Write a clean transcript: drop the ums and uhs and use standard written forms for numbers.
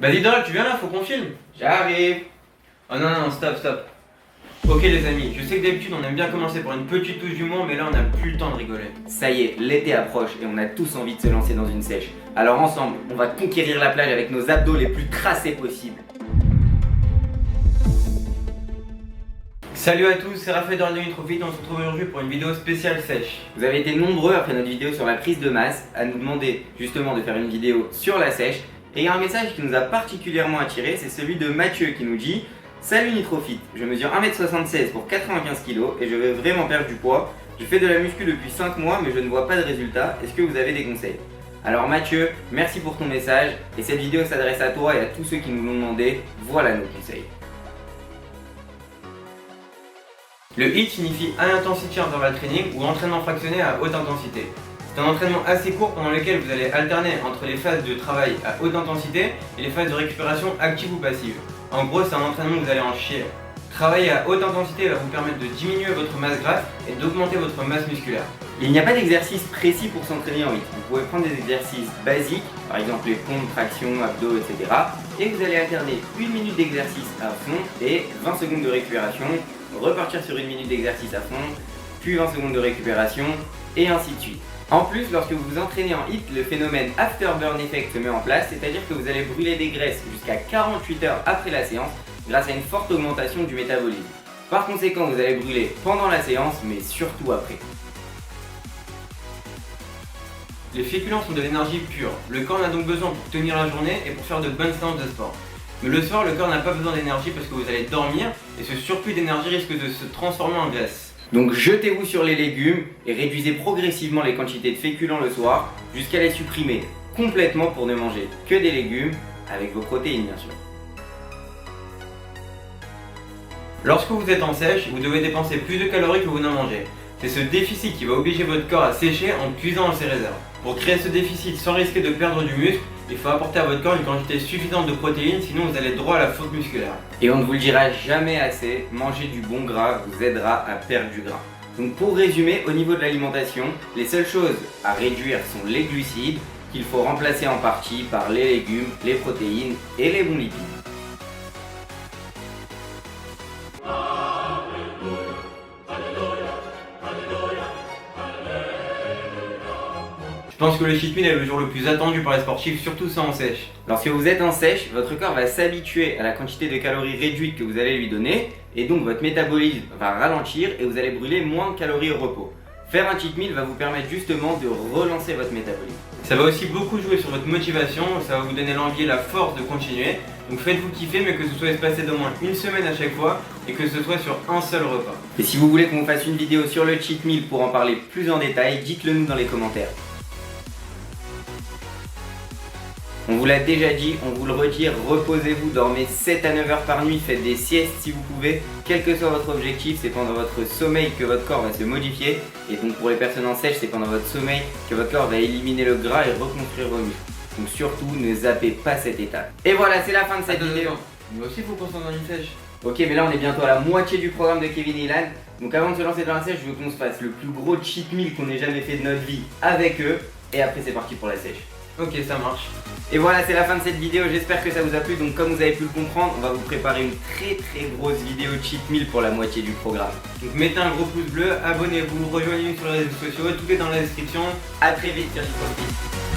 Vas-y Dorel, tu viens là, faut qu'on filme. J'arrive. Oh non, non, stop. Ok les amis, je sais que d'habitude on aime bien commencer par une petite touche d'humour, mais là on n'a plus le temps de rigoler. Ça y est, l'été approche et on a tous envie de se lancer dans une sèche. Alors ensemble, on va conquérir la plage avec nos abdos les plus tracés possibles. Salut à tous, c'est Raphaël Dorel de Nitrofit, on se retrouve aujourd'hui pour une vidéo spéciale sèche. Vous avez été nombreux après notre vidéo sur la prise de masse à nous demander justement de faire une vidéo sur la sèche. Et il y a un message qui nous a particulièrement attiré, c'est celui de Mathieu qui nous dit: Salut Nitrofit, je mesure 1m76 pour 95 kg et je veux vraiment perdre du poids. Je fais de la muscu depuis 5 mois mais je ne vois pas de résultat. Est-ce que vous avez des conseils? Alors Mathieu, merci pour ton message et cette vidéo s'adresse à toi et à tous ceux qui nous l'ont demandé. Voilà nos conseils. Le HIIT signifie High Intensity Interval Training ou entraînement fractionné à haute intensité. C'est un entraînement assez court pendant lequel vous allez alterner entre les phases de travail à haute intensité et les phases de récupération active ou passive. En gros, c'est un entraînement où vous allez en chier. Travailler à haute intensité va vous permettre de diminuer votre masse grasse et d'augmenter votre masse musculaire. Il n'y a pas d'exercice précis pour s'entraîner en HIIT. Vous pouvez prendre des exercices basiques, par exemple les pompes, tractions, abdos, etc. Et vous allez alterner 1 minute d'exercice à fond et 20 secondes de récupération, repartir sur 1 minute d'exercice à fond, puis 20 secondes de récupération, et ainsi de suite. En plus, lorsque vous vous entraînez en HIIT, le phénomène Afterburn Effect se met en place, c'est-à-dire que vous allez brûler des graisses jusqu'à 48 heures après la séance grâce à une forte augmentation du métabolisme. Par conséquent, vous allez brûler pendant la séance, mais surtout après. Les féculents sont de l'énergie pure. Le corps en a donc besoin pour tenir la journée et pour faire de bonnes séances de sport. Mais le soir, le corps n'a pas besoin d'énergie parce que vous allez dormir et ce surplus d'énergie risque de se transformer en graisse. Donc jetez-vous sur les légumes et réduisez progressivement les quantités de féculents le soir jusqu'à les supprimer complètement pour ne manger que des légumes avec vos protéines bien sûr. Lorsque vous êtes en sèche, vous devez dépenser plus de calories que vous n'en mangez. C'est ce déficit qui va obliger votre corps à sécher en puisant dans ses réserves. Pour créer ce déficit sans risquer de perdre du muscle, il faut apporter à votre corps une quantité suffisante de protéines, sinon vous allez droit à la faute musculaire. Et on ne vous le dira jamais assez, manger du bon gras vous aidera à perdre du gras. Donc pour résumer, au niveau de l'alimentation, les seules choses à réduire sont les glucides, qu'il faut remplacer en partie par les légumes, les protéines et les bons lipides. Je pense que le cheat meal est le jour le plus attendu par les sportifs, surtout ça en sèche. Lorsque vous êtes en sèche, votre corps va s'habituer à la quantité de calories réduite que vous allez lui donner et donc votre métabolisme va ralentir et vous allez brûler moins de calories au repos. Faire un cheat meal va vous permettre justement de relancer votre métabolisme. Ça va aussi beaucoup jouer sur votre motivation, ça va vous donner l'envie et la force de continuer. Donc faites-vous kiffer, mais que ce soit espacé d'au moins une semaine à chaque fois et que ce soit sur un seul repas. Et si vous voulez qu'on fasse une vidéo sur le cheat meal pour en parler plus en détail, dites-le nous dans les commentaires. On vous l'a déjà dit, on vous le redit, reposez-vous, dormez 7 à 9 heures par nuit, faites des siestes si vous pouvez. Quel que soit votre objectif, c'est pendant votre sommeil que votre corps va se modifier. Et donc pour les personnes en sèche, c'est pendant votre sommeil que votre corps va éliminer le gras et reconstruire vos muscles. Donc surtout, ne zappez pas cette étape. Et voilà, c'est la fin de cette vidéo. Mais aussi, il faut qu'on s'en dans une sèche. Ok, mais là on est bientôt à la moitié du programme de Kevin et Ilan. Donc avant de se lancer dans la sèche, je veux qu'on se fasse le plus gros cheat meal qu'on ait jamais fait de notre vie avec eux. Et après c'est parti pour la sèche. Ok, ça marche. Et voilà, c'est la fin de cette vidéo, j'espère que ça vous a plu. Donc comme vous avez pu le comprendre, on va vous préparer une très grosse vidéo cheat meal pour la moitié du programme. Donc mettez un gros pouce bleu, abonnez-vous, rejoignez-nous sur les réseaux sociaux, tout est dans la description. A très vite sur Nitrofit.